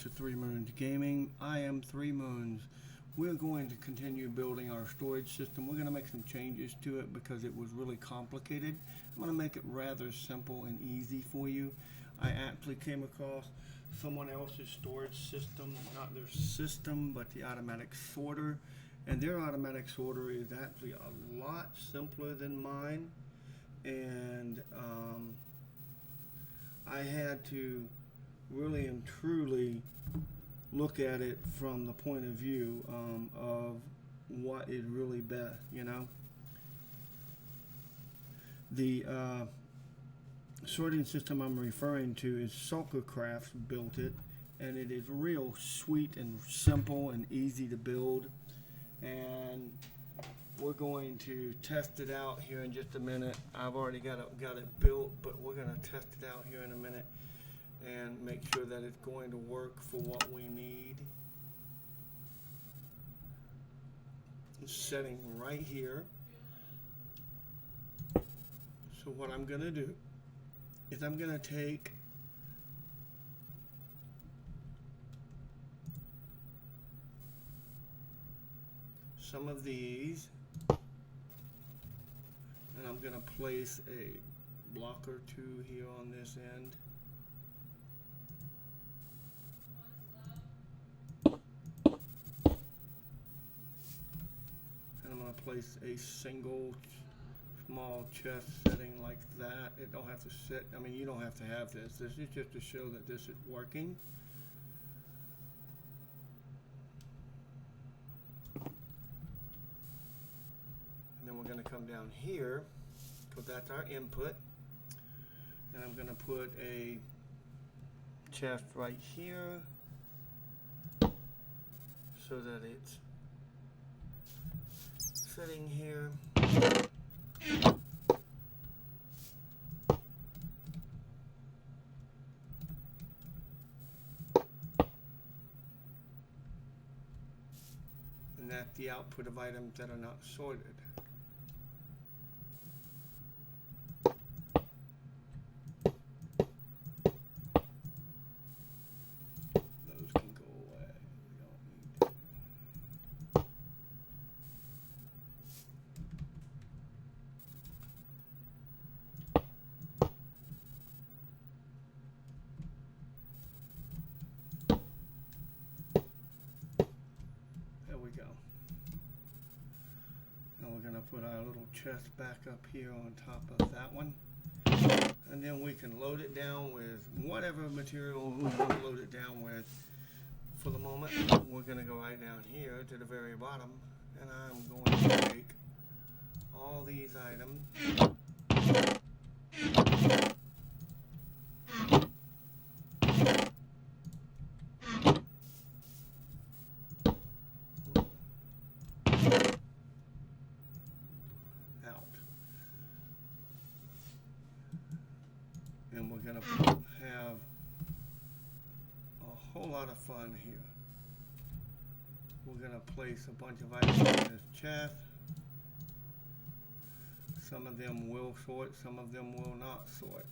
to 3moons Gaming. I am 3moons. We're going to continue building our storage system. We're going to make some changes to it because it was really complicated. I'm going to make it rather simple and easy for you. I actually came across someone else's storage system, not their system, but the automatic sorter. And their automatic sorter is actually a lot simpler than mine. And I had to really and truly look at it from the point of view of what is really best, you know. The sorting system I'm referring to is Sulker Crafts built it, and it is real sweet and simple and easy to build. And we're going to test it out here in just a minute. I've already got it built, but we're going to test it out here in a minute and make sure that it's going to work for what we need. It's setting right here. So what I'm going to do is I'm going to take some of these and I'm going to place a block or two here on this end. And I'm going to place a single small chest setting like that. It don't have to sit, I mean, you don't have to have this. This is just to show that this is working. And then we're going to come down here, because that's our input. And I'm going to put a chest right here so that it's sitting here. And that's the output of items that are not sorted. Those can go away. We don't need to. There we go. Now we're going to put our little chest back up here on top of that one. And then we can load it down with whatever material we want to load it down with. For the moment, we're going to go right down here to the very bottom. And I'm going to take all these items. And we're going to have a whole lot of fun here. We're going to place a bunch of items in this chest. Some of them will sort, some of them will not sort.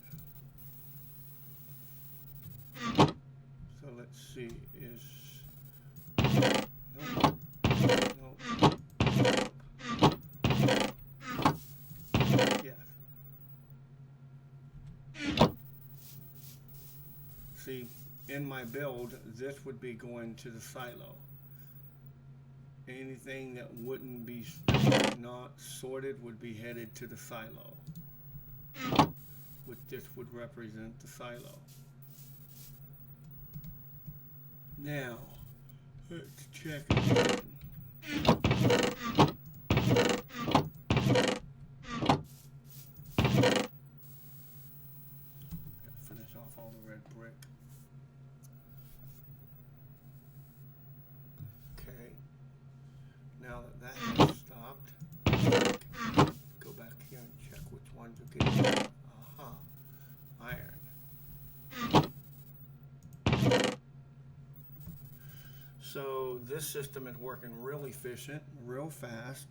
So let's see, nope, nope, yes. See, in my build, this would be going to the silo. Anything that wouldn't be not sorted would be headed to the silo, which this would represent the silo. Now, let's check again. Gotta finish off all the red brick. Now that has stopped, go back here and check which ones are getting, iron. So this system is working real efficient, real fast.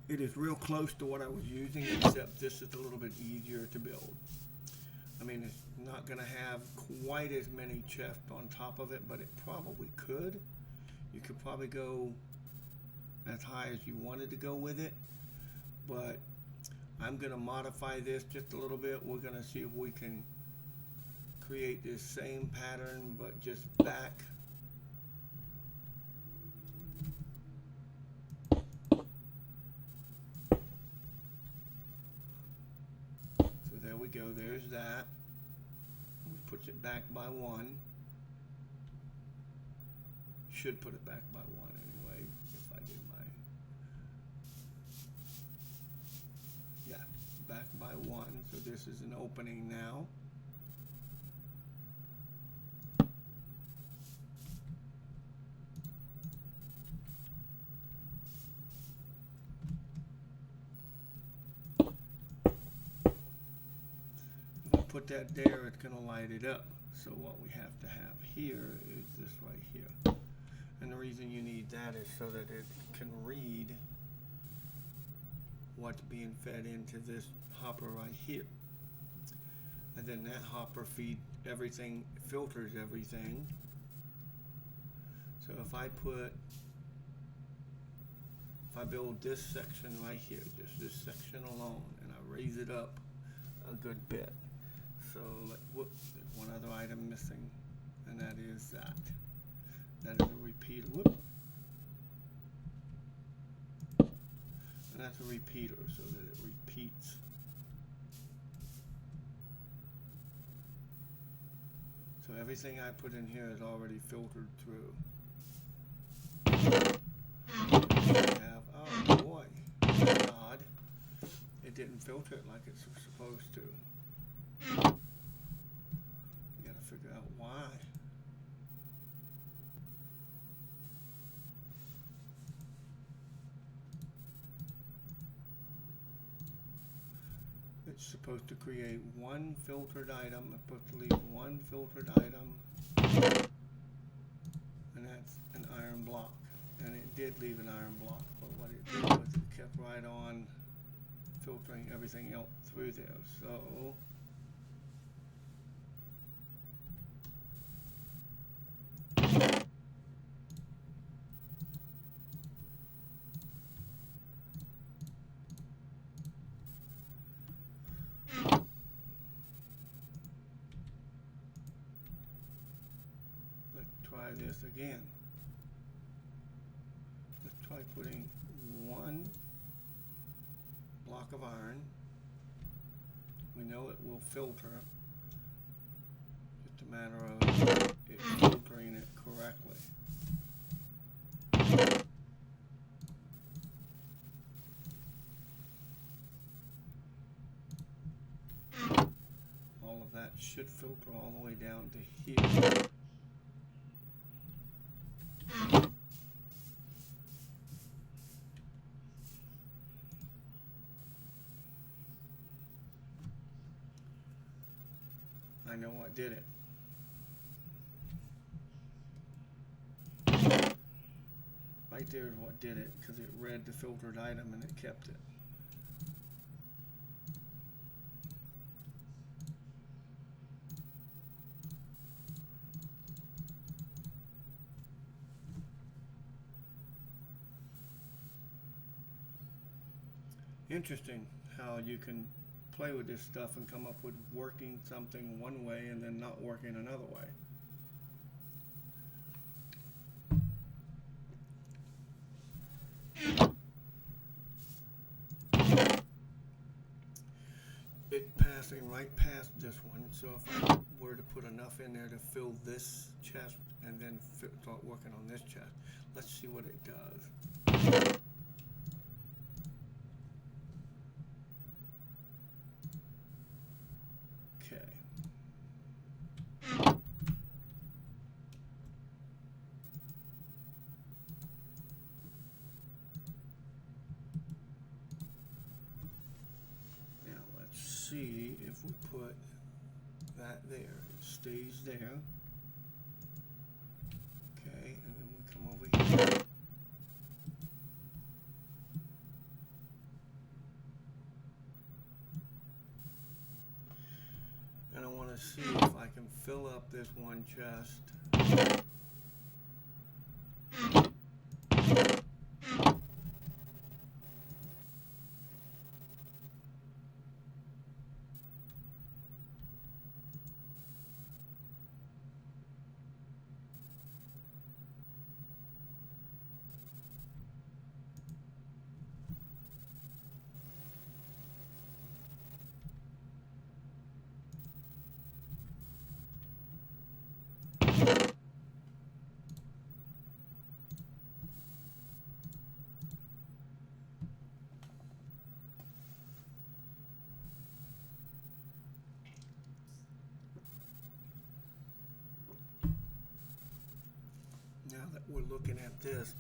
It is real close to what I was using, except this is a little bit easier to build. I mean, it's not going to have quite as many chests on top of it, but it probably could. You could probably go as high as you wanted to go with it, but I'm going to modify this just a little bit. We're going to see if we can create this same pattern, but just back. So there we go, there's that. We puts it back by 1. Should put it back by 1 anyway, if I did my, yeah, back by 1. So this is an opening now. If I put that there, it's going to light it up. So what we have to have here is this right here. And the reason you need that is so that it can read what's being fed into this hopper right here. And then that hopper feeds everything, filters everything. So if I build this section right here, just this section alone, and I raise it up a good bit. So, whoops, there's one other item missing, and that is that. That is a repeater. Whoop. And that's a repeater so that it repeats. So everything I put in here is already filtered through. Oh boy, that's odd. It didn't filter it like it's supposed to. You gotta figure out why. It's supposed to create one filtered item. It's supposed to leave one filtered item, and that's an iron block. And it did leave an iron block, but what it did was it kept right on filtering everything else through there. So let's try this again. Let's try putting one block of iron. We know it will filter. Just a matter of it filtering it correctly. All of that should filter all the way down to here. I know what did it. Right there is what did it, because it read the filtered item and it kept it. Interesting how you can play with this stuff and come up with working something one way and then not working another way. It passing right past this one, so if I were to put enough in there to fill this chest and then start working on this chest, let's see what it does. See if we put that there, it stays there. Okay, and then we come over here. And I want to to see if I can fill up this one chest. Now that we're looking at this,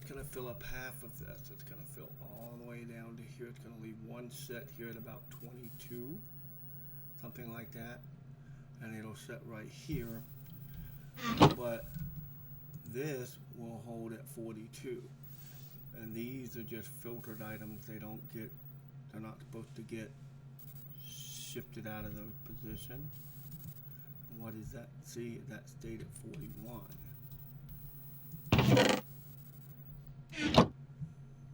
it's going to fill up half of this. It's going to fill all the way down to here. It's going to leave one set here at about 22, something like that. And it'll set right here. But this will hold at 42. And these are just filtered items. They're not supposed to get shifted out of those positions. What is that? See, that stayed at 41. And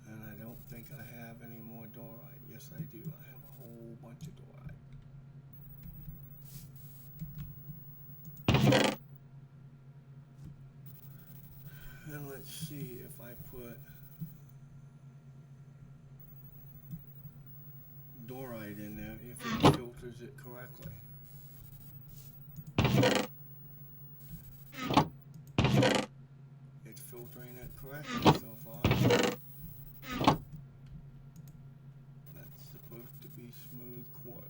I don't think I have any more dorite. Yes, I do. I have a whole bunch of dorite. And let's see if I put dorite in there, if it filters it correctly. It's filtering it correctly so far. That's supposed to be smooth quartz.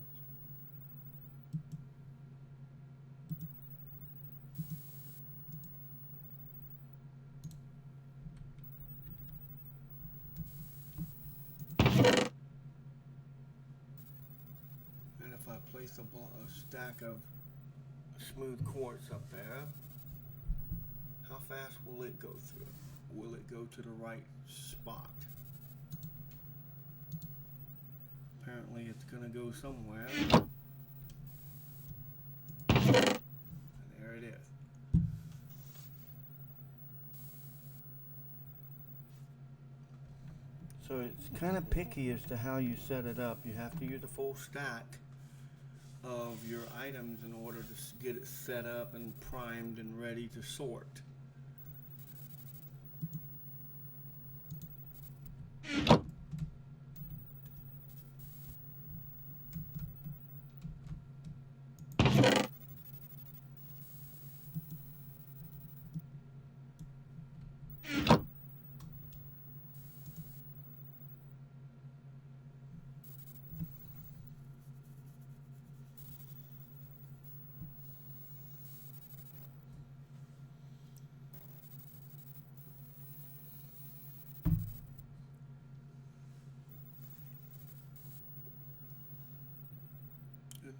And if I place a stack of smooth quartz up there, how fast will it go through? Will it go to the right spot? Apparently it's going to go somewhere. And there it is. So it's kind of picky as to how you set it up. You have to use a full stack of your items in order to get it set up and primed and ready to sort.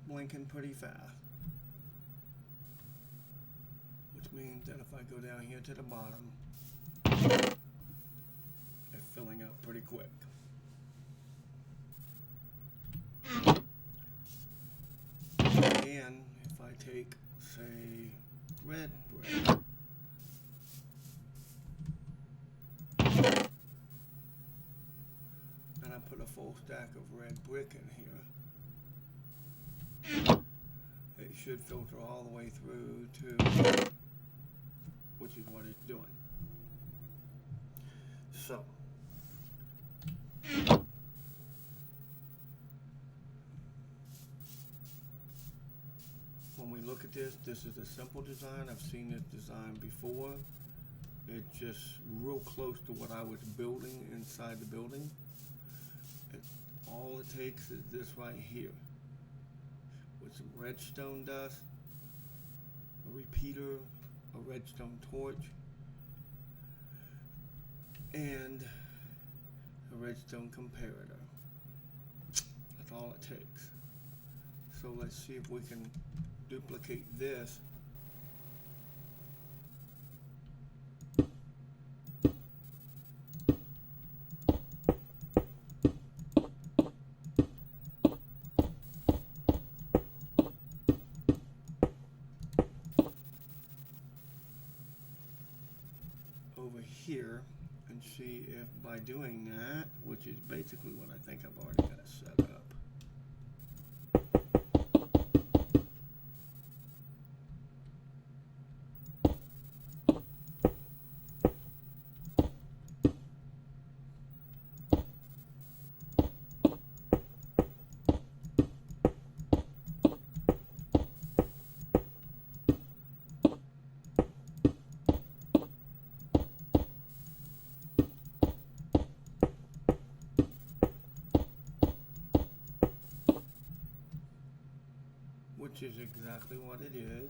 Blinking pretty fast, which means that if I go down here to the bottom, it's filling up pretty quick. And if I take, say, red brick, and I put a full stack of red brick in here, it should filter all the way through to, which is what it's doing. So, when we look at this, this is a simple design. I've seen this design before. It's just real close to what I was building inside the building. All it takes is this right here, with some redstone dust, a repeater, a redstone torch, and a redstone comparator. That's all it takes. So let's see if we can duplicate this. over here and see if by doing that, which is basically what I think I've already got it set up. Which is exactly what it is.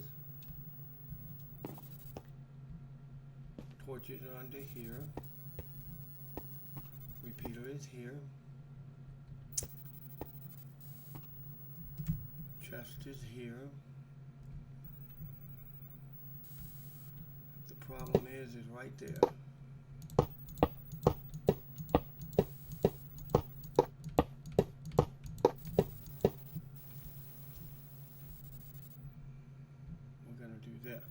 Torches are under here. Repeater is here. Chest is here. The problem is right there. There.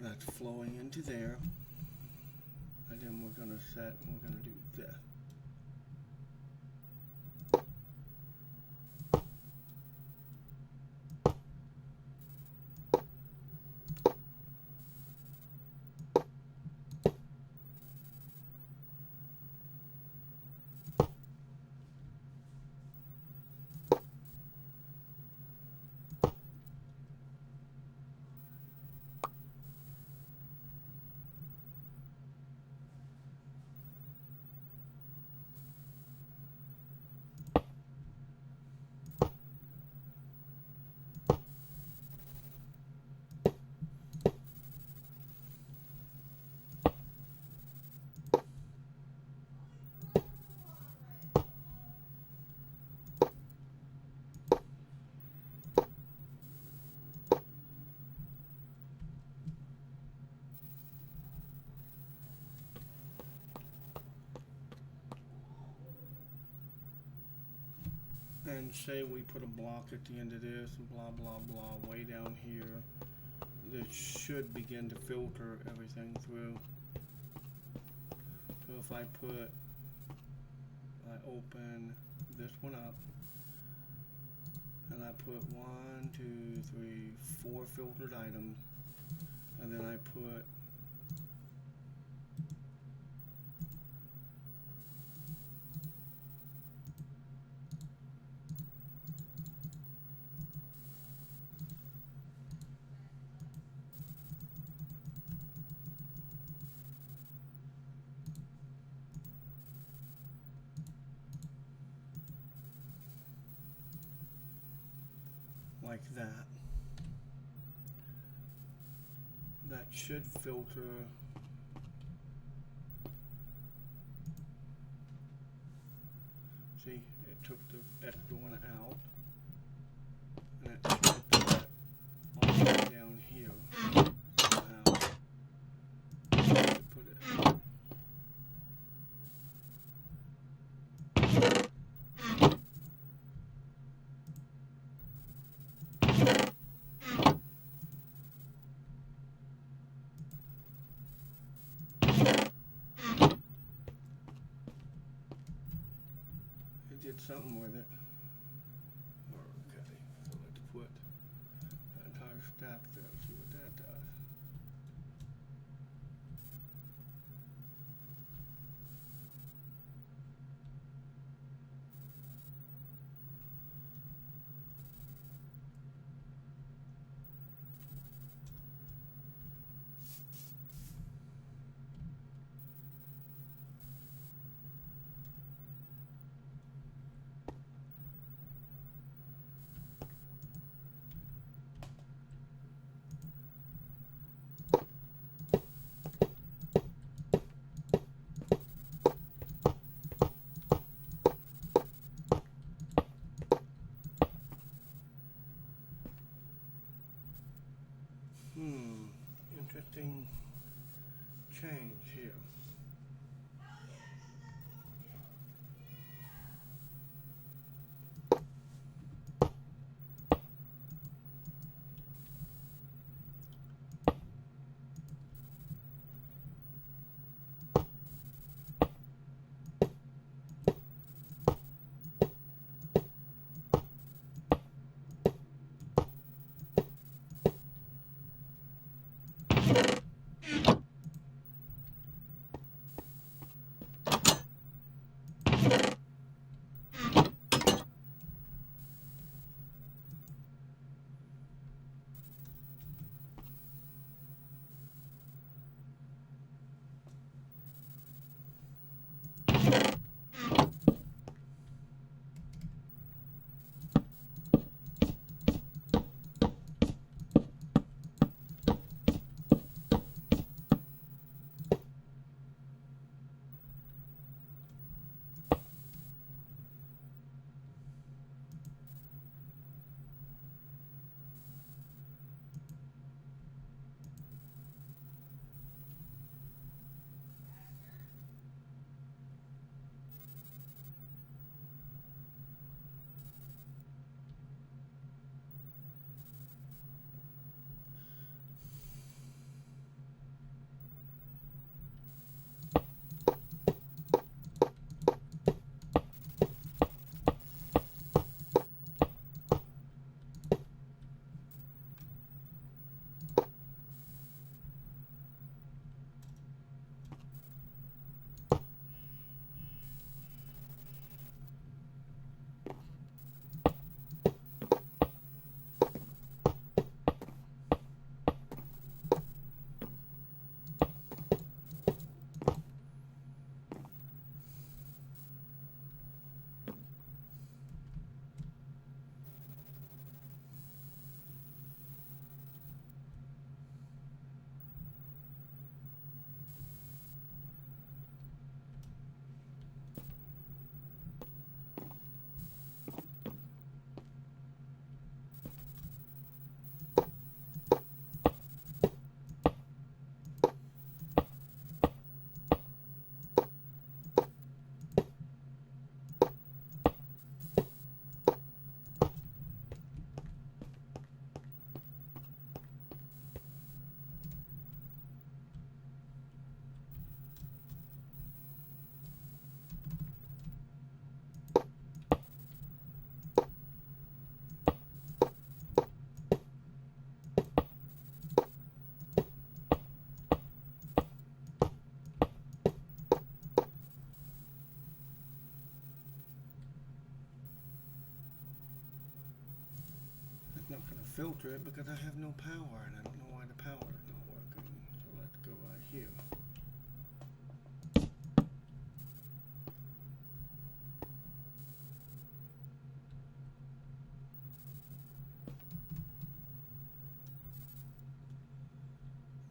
That's flowing into there, and then we're going to set, and we're going to do this. And say we put a block at the end of this, and blah, blah, blah, way down here. This should begin to filter everything through. So if I open this one up, and I put 1, 2, 3, 4 filtered items, and then I put like that. That should filter see, it took the extra one out, and it should put that all the way down here somehow. Put it did something with it. Okay, so let's put that entire stack there, see what that does. interesting change here. Not going to filter it because I have no power, and I don't know why the power is not working. So let's go right here.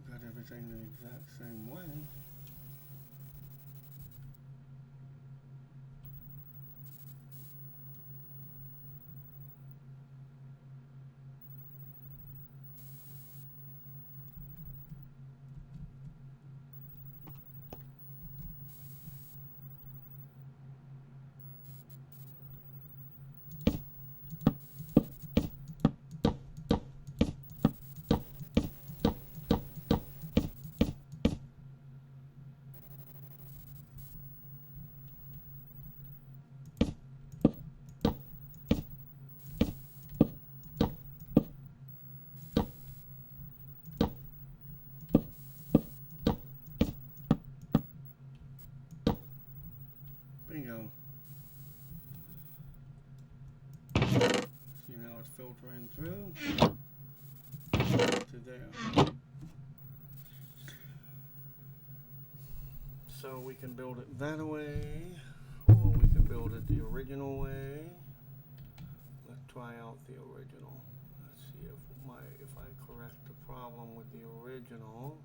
Got everything the exact same way. Bingo. See, now it's filtering through to there. So we can build it that way, or we can build it the original way. Let's try out the original. Let's see if I correct the problem with the original.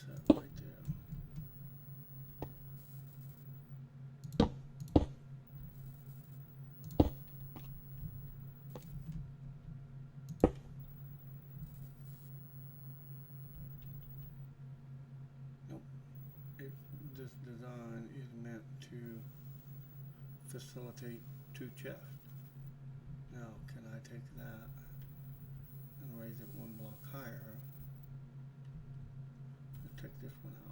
set right there. Nope. This design is meant to facilitate 2 chests. Now, can I take that and raise it 1 block higher? Let's take this one out.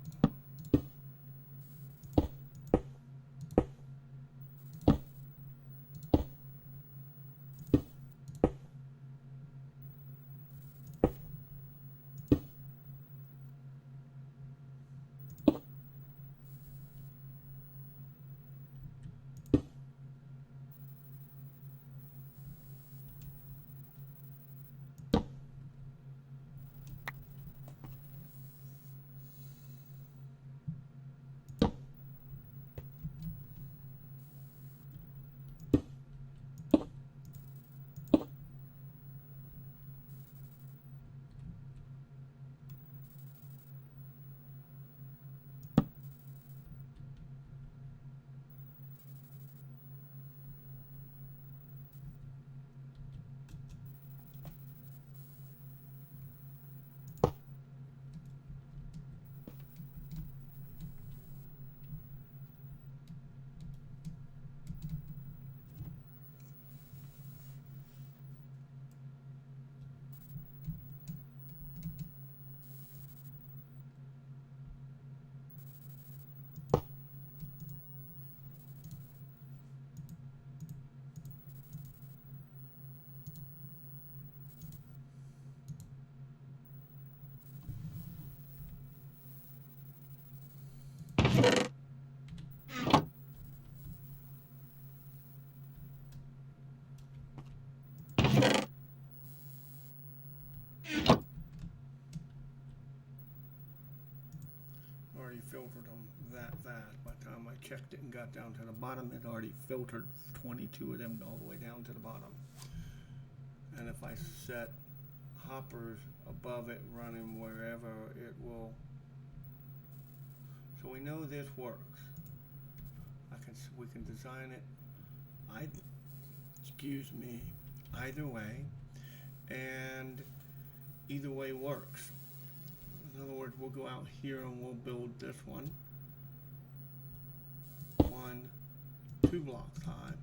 Already filtered them that fast. By the time I checked it and got down to the bottom, it already filtered 22 of them all the way down to the bottom. And if I set hoppers above it running wherever, it will. So we know this works. We can design it either way, and either way works. In other words, we'll go out here and we'll build this one 2 blocks high.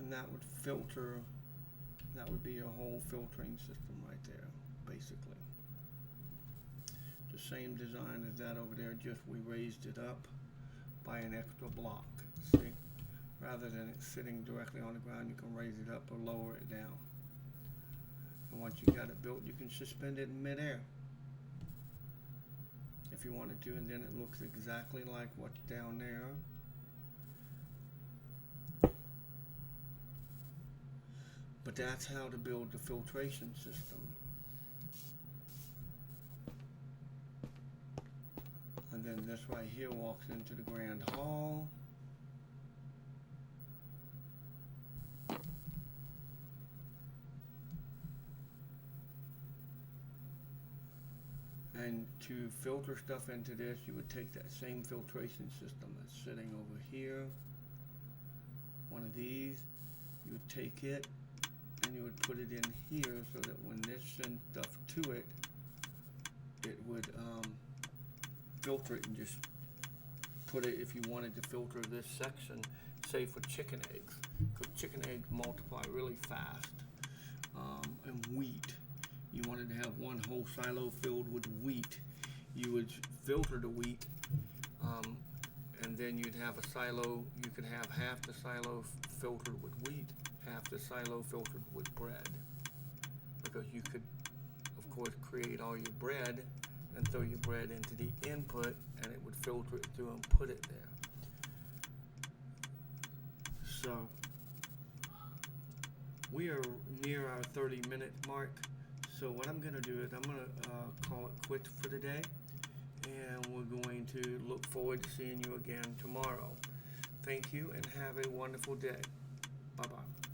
And that would filter, that would be a whole filtering system right there, basically. The same design as that over there, just we raised it up by an extra block. See? Rather than it sitting directly on the ground, you can raise it up or lower it down. And once you got it built, you can suspend it in midair if you wanted to, and then it looks exactly like what's down there. But that's how to build the filtration system. And then this right here walks into the grand hall. And to filter stuff into this, you would take that same filtration system that's sitting over here, one of these, you would take it and you would put it in here so that when this sends stuff to it, it would filter it and just put it, if you wanted to filter this section, say for chicken eggs, because chicken eggs multiply really fast, and wheat. You wanted to have one whole silo filled with wheat. You would filter the wheat and then you'd have a silo. You could have half the silo filtered with wheat, half the silo filtered with bread, because you could, of course, create all your bread and throw your bread into the input, and it would filter it through and put it there. So we are near our 30-minute mark. So what I'm going to do is I'm going to call it quits for today, and we're going to look forward to seeing you again tomorrow. Thank you, and have a wonderful day. Bye-bye.